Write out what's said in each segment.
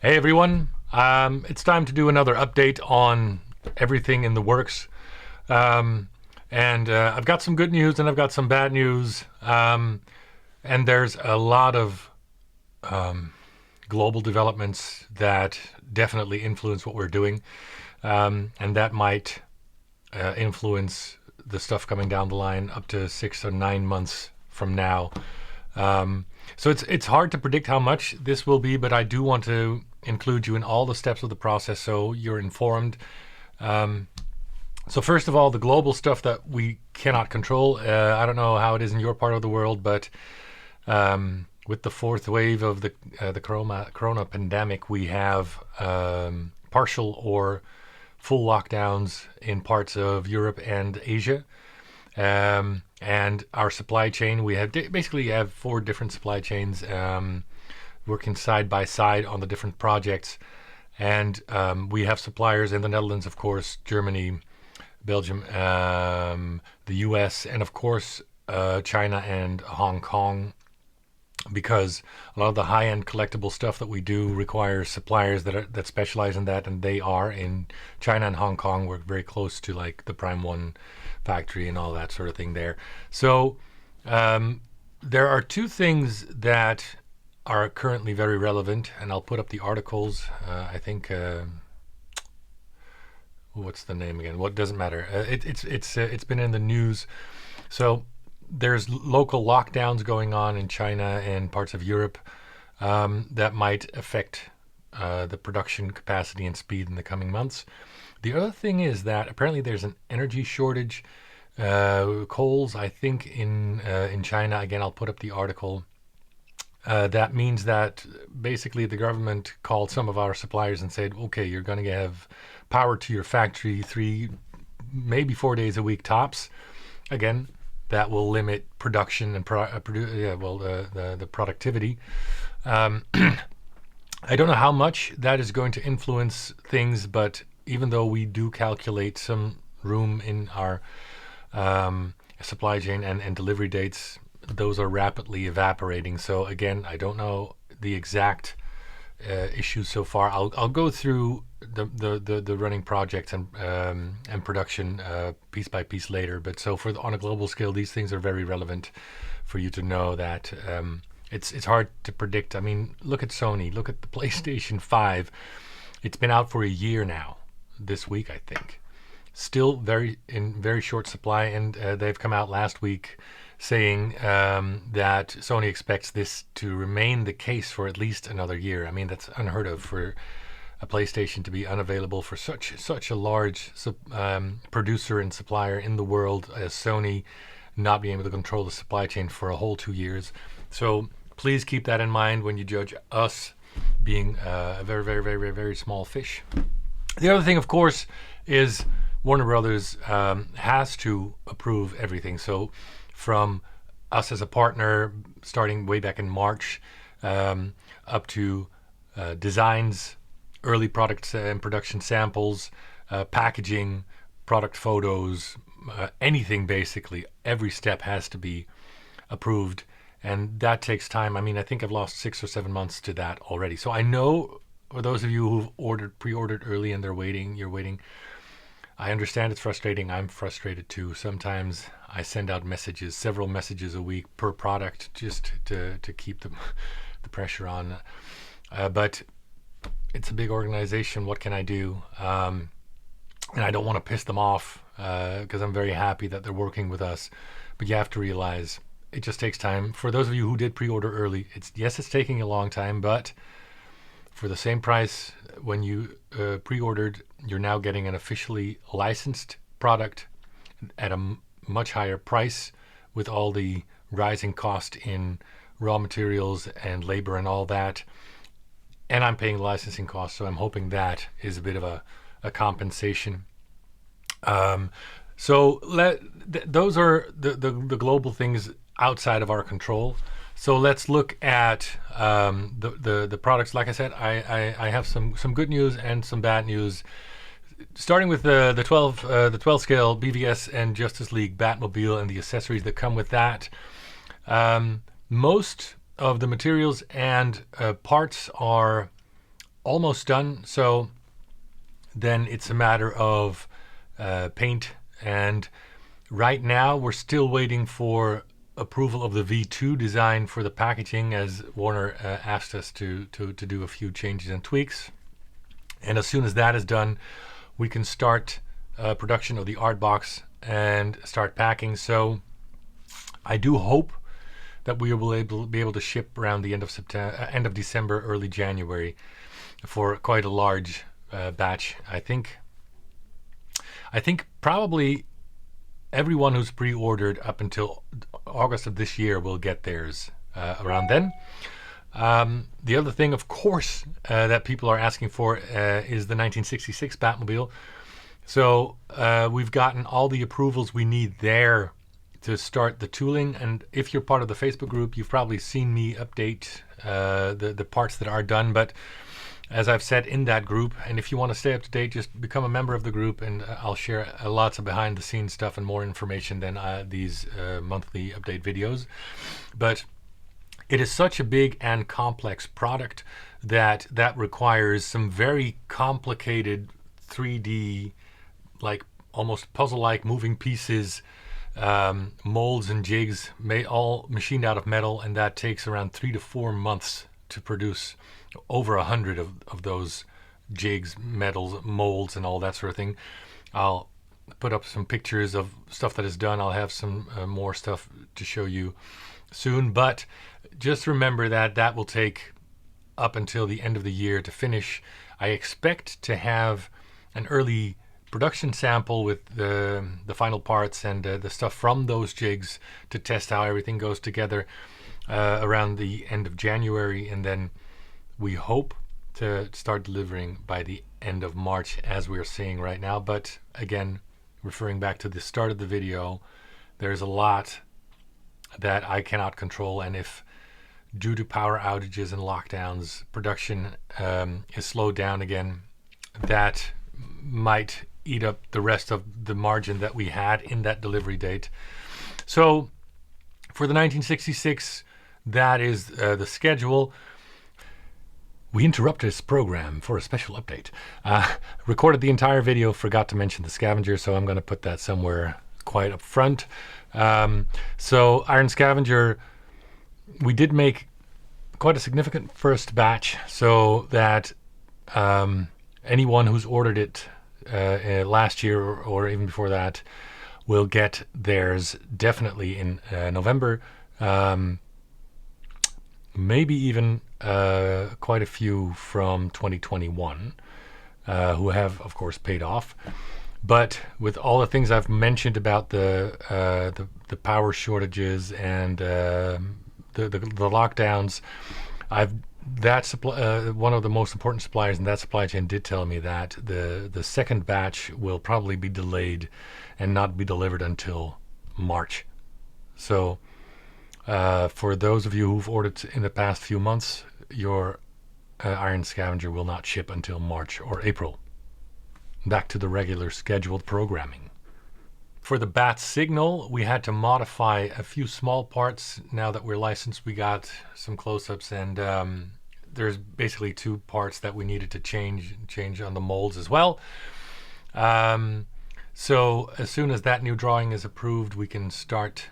Hey everyone, it's time to do another update on everything in the works. Um, and I've got some good news and I've got some bad news. And there's a lot of global developments that definitely influence what we're doing. And that might influence the stuff coming down the line up to 6 or 9 months from now. So it's hard to predict how much this will be, but I do want to include you in all the steps of the process so you're informed. Um, so first of all, the global stuff that we cannot control. I don't know how it is in your part of the world, but with the fourth wave of the corona pandemic, we have partial or full lockdowns in parts of Europe and Asia. And our supply chain, we have basically have four different supply chains working side by side on the different projects. And we have suppliers in the Netherlands, of course, Germany, Belgium, the US, and of course, China and Hong Kong, because a lot of the high-end collectible stuff that we do requires suppliers that specialize in that, and they are in China and Hong Kong. We're very close to like the Prime One factory and all that sort of thing there. So there are two things that are currently very relevant, and I'll put up the articles. I think what's the name again? What doesn't matter. It's been in the news. So there's local lockdowns going on in China and parts of Europe that might affect the production capacity and speed in the coming months. The other thing is that apparently there's an energy shortage. Coals, I think, in China. Again, I'll put up the article. That means that basically the government called some of our suppliers and said, "Okay, you're going to have power to your factory 3, maybe 4 days a week tops." Again, that will limit production and the productivity. I don't know how much that is going to influence things, but even though we do calculate some room in our supply chain and delivery dates, those are rapidly evaporating. So again, I don't know the exact issues so far. I'll go through the running projects and production piece by piece later. But so on a global scale, these things are very relevant for you to know that it's hard to predict. I mean, look at Sony. Look at the PlayStation 5. It's been out for a year now. This week, I think. Still in very short supply, and they've come out last week saying that Sony expects this to remain the case for at least another year. I mean, that's unheard of for a PlayStation to be unavailable for such a large producer and supplier in the world as Sony, not being able to control the supply chain for a whole 2 years. So please keep that in mind when you judge us being a very, very, very, very, very small fish. The other thing, of course, is Warner Brothers has to approve everything. So from us as a partner, starting way back in March, up to designs, early products and production samples, packaging, product photos, anything basically, every step has to be approved. And that takes time. I mean, I think I've lost 6 or 7 months to that already. So I know for those of you who've pre-ordered early and you're waiting, I understand it's frustrating. I'm frustrated too. Sometimes I send out several messages a week per product, just to keep the pressure on. But it's a big organization. What can I do? And I don't want to piss them off because I'm very happy that they're working with us. But you have to realize it just takes time. For those of you who did pre-order early, it's taking a long time, but for the same price when you pre-ordered, you're now getting an officially licensed product at a much higher price with all the rising cost in raw materials and labor and all that. And I'm paying the licensing costs, so I'm hoping that is a bit of a compensation. Those are the global things outside of our control. So let's look at the products. Like I said, I have some good news and some bad news. Starting with the 12 scale BVS and Justice League Batmobile and the accessories that come with that. Most of the materials and parts are almost done. So then it's a matter of paint. And right now we're still waiting for approval of the V2 design for the packaging, as Warner asked us to do a few changes and tweaks. And as soon as that is done, we can start production of the art box and start packing. So I do hope that we will be able to ship around the end of December, early January, for quite a large batch. I think probably everyone who's pre-ordered up until August of this year will get theirs around then. The other thing, of course, that people are asking for is the 1966 Batmobile. So we've gotten all the approvals we need there to start the tooling. And if you're part of the Facebook group, you've probably seen me update the parts that are done. But as I've said in that group, and if you want to stay up to date, just become a member of the group, and I'll share lots of behind the scenes stuff and more information than these monthly update videos. But it is such a big and complex product that requires some very complicated 3D, like almost puzzle-like moving pieces, molds and jigs, all machined out of metal, and that takes around 3 to 4 months to produce over 100 of those jigs, metals, molds, and all that sort of thing. I'll put up some pictures of stuff that is done. I'll have some more stuff to show you soon, but just remember that will take up until the end of the year to finish. I expect to have an early production sample with the final parts and the stuff from those jigs to test how everything goes together around the end of January, and then we hope to start delivering by the end of March, as we're seeing right now. But again, referring back to the start of the video, there's a lot that I cannot control, and if due to power outages and lockdowns production is slowed down again, that might eat up the rest of the margin that we had in that delivery date. So for the 1966, that is the schedule. We interrupted this program for a special update. Recorded the entire video, forgot to mention the scavenger, so I'm going to put that somewhere quite up front. So Iron Scavenger, we did make quite a significant first batch, so that anyone who's ordered it last year or even before that will get theirs definitely in November. Maybe even quite a few from 2021 who have, of course, paid off. But with all the things I've mentioned about the power shortages and the lockdowns, one of the most important suppliers in that supply chain did tell me that the second batch will probably be delayed and not be delivered until March. So for those of you who've ordered in the past few months, your Iron Scavenger will not ship until March or April. Back to the regular scheduled programming. For the bat signal, we had to modify a few small parts. Now that we're licensed, we got some close-ups, and there's basically 2 parts that we needed to change on the molds as well. So as soon as that new drawing is approved, we can start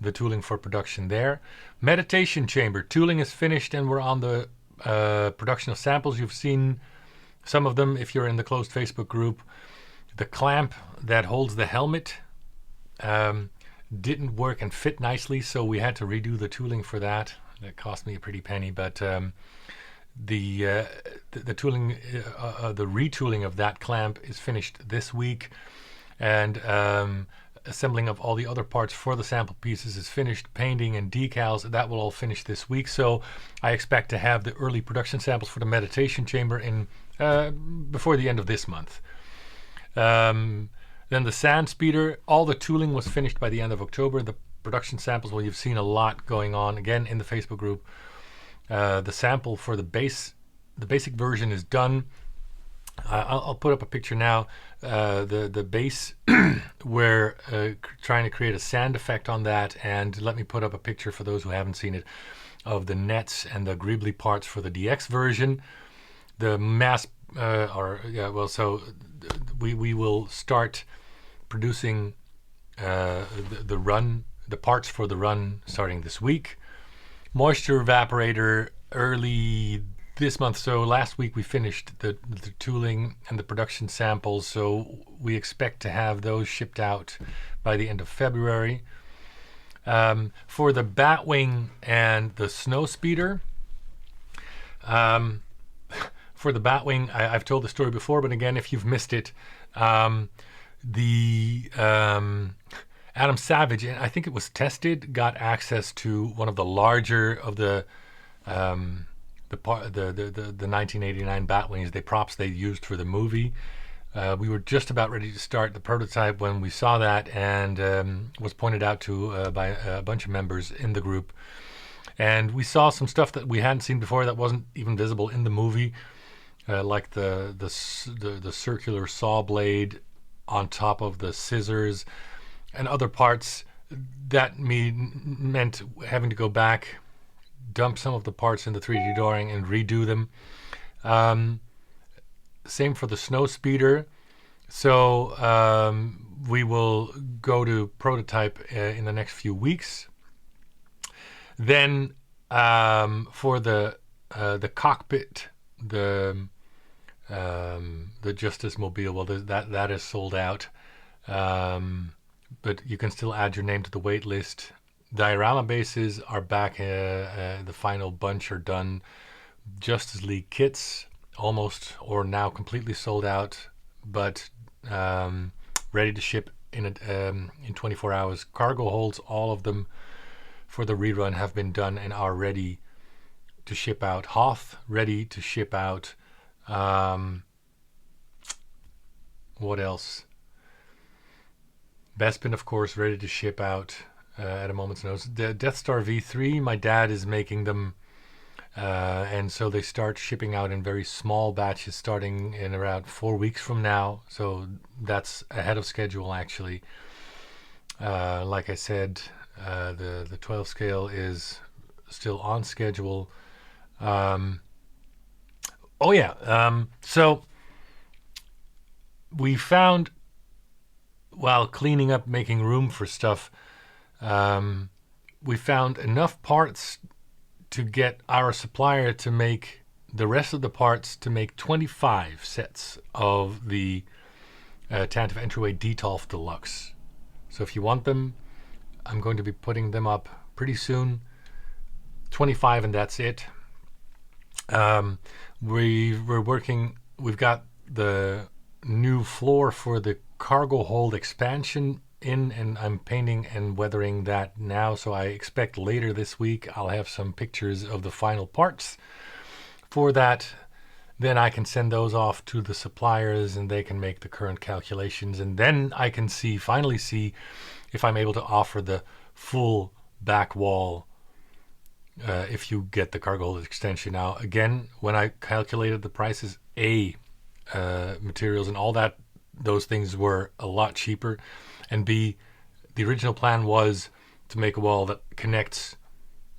the tooling for production there. Meditation chamber tooling is finished, and we're on the production of samples. You've seen some of them if you're in the closed Facebook group. The clamp that holds the helmet didn't work and fit nicely, so we had to redo the tooling for that. That cost me a pretty penny, but the tooling, the retooling of that clamp is finished this week, and assembling of all the other parts for the sample pieces is finished. Painting and decals, that will all finish this week. So I expect to have the early production samples for the meditation chamber in before the end of this month. Then the sand speeder, all the tooling was finished by the end of October. The production samples, well, you've seen a lot going on again in the Facebook group. The sample for the basic version is done. I'll put up a picture now. The base, we're trying to create a sand effect on that, and let me put up a picture for those who haven't seen it of the nets and the greebly parts for the DX version. the mass, so we will start producing the parts for the run starting this week. Moisture evaporator early this month. So last week we finished the tooling and the production samples. So we expect to have those shipped out by the end of February. For the Batwing and the snow speeder, for the Batwing, I've told the story before, but again, if you've missed it, the Adam Savage, and I think it was tested, got access to one of the larger of the 1989 Batwings, the props they used for the movie. We were just about ready to start the prototype when we saw that, and was pointed out to by a bunch of members in the group. And we saw some stuff that we hadn't seen before that wasn't even visible in the movie, like the circular saw blade on top of the scissors, and other parts that meant having to go back, dump some of the parts in the 3D drawing and redo them. Same for the snow speeder. So we will go to prototype in the next few weeks. Then for the cockpit, the Justice Mobile, well, that is sold out. But you can still add your name to the wait list. Diorama bases are back. The final bunch are done. Justice League kits almost or now completely sold out, but ready to ship in 24 hours. Cargo holds, all of them for the rerun have been done and are ready to ship out. Hoth ready to ship out. What else? Bespin, of course, ready to ship out at a moment's notice. The Death Star V3, my dad is making them, and so they start shipping out in very small batches starting in around 4 weeks from now. So that's ahead of schedule, actually. Like I said, the 12 scale is still on schedule. So we found, while cleaning up, making room for stuff, we found enough parts to get our supplier to make the rest of the parts to make 25 sets of the Tantive Entryway Detolf Deluxe. So if you want them, I'm going to be putting them up pretty soon. 25 and that's it. We're working, we've got the new floor for the cargo hold expansion in, and I'm painting and weathering that now, so I expect later this week I'll have some pictures of the final parts for that. Then I can send those off to the suppliers and they can make the current calculations, and then I can finally see if I'm able to offer the full back wall if you get the cargo hold extension. Now again, when I calculated the prices, materials and all that, those things were a lot cheaper, and B, the original plan was to make a wall that connects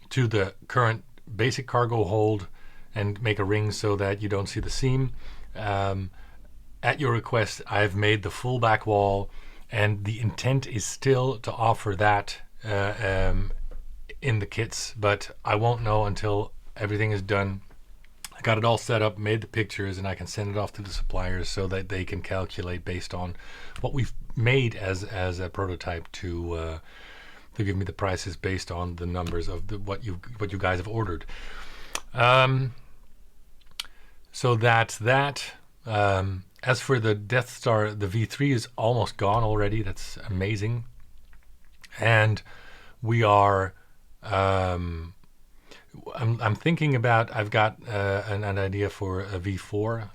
to the current basic cargo hold and make a ring so that you don't see the seam. At your request, I've made the full back wall, and the intent is still to offer that in the kits, but I won't know until everything is done. I got it all set up, made the pictures, and I can send it off to the suppliers so that they can calculate based on what we've made as a prototype to give me the prices based on the numbers of what you guys have ordered. So that's that. As for the Death Star, the V3 is almost gone already. That's amazing. And we are I'm thinking about, I've got an idea for a V4.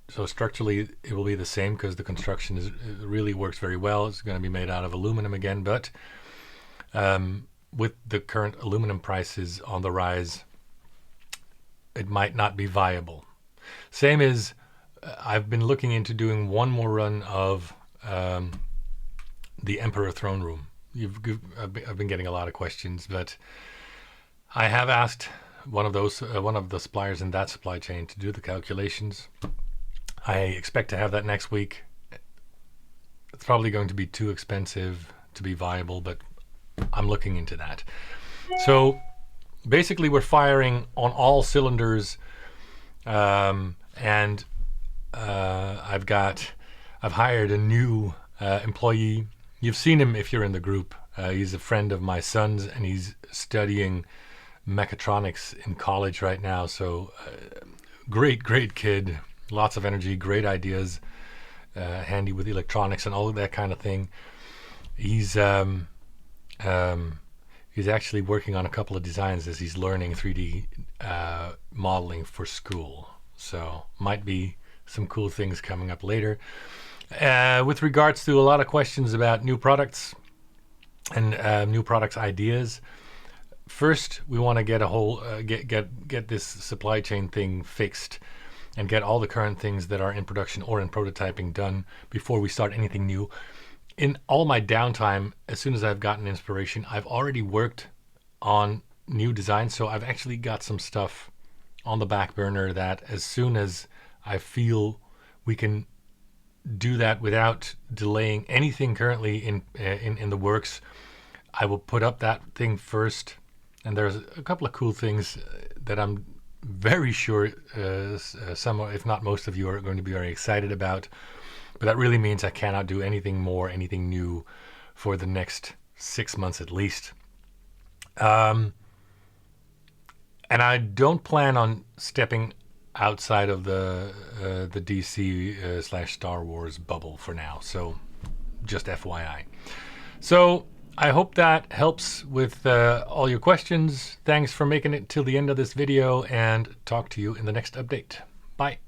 So structurally it will be the same because the construction it really works very well. It's going to be made out of aluminum again, but with the current aluminum prices on the rise, it might not be viable. Same as I've been looking into doing one more run of the Emperor Throne Room. I've been getting a lot of questions, but I have asked one of the suppliers in that supply chain to do the calculations. I expect to have that next week. It's probably going to be too expensive to be viable, but I'm looking into that. So basically we're firing on all cylinders, and I've hired a new employee. You've seen him if you're in the group. He's a friend of my son's, and he's studying mechatronics in college right now. So great kid, lots of energy, great ideas, handy with electronics and all of that kind of thing. He's actually working on a couple of designs as he's learning 3D modeling for school. So might be some cool things coming up later. With regards to a lot of questions about new products and new products ideas, first we want to get a whole get this supply chain thing fixed and get all the current things that are in production or in prototyping done before we start anything new. In all my downtime, as soon as I've gotten inspiration, I've already worked on new designs. So I've actually got some stuff on the back burner that as soon as I feel we can do that without delaying anything currently in the works, I will put up that thing first. And there's a couple of cool things that I'm very sure some, if not most of you, are going to be very excited about. But that really means I cannot do anything new for the next 6 months at least. And I don't plan on stepping outside of the DC / Star Wars bubble for now. So just FYI. So I hope that helps with all your questions. Thanks for making it till the end of this video, and talk to you in the next update. Bye.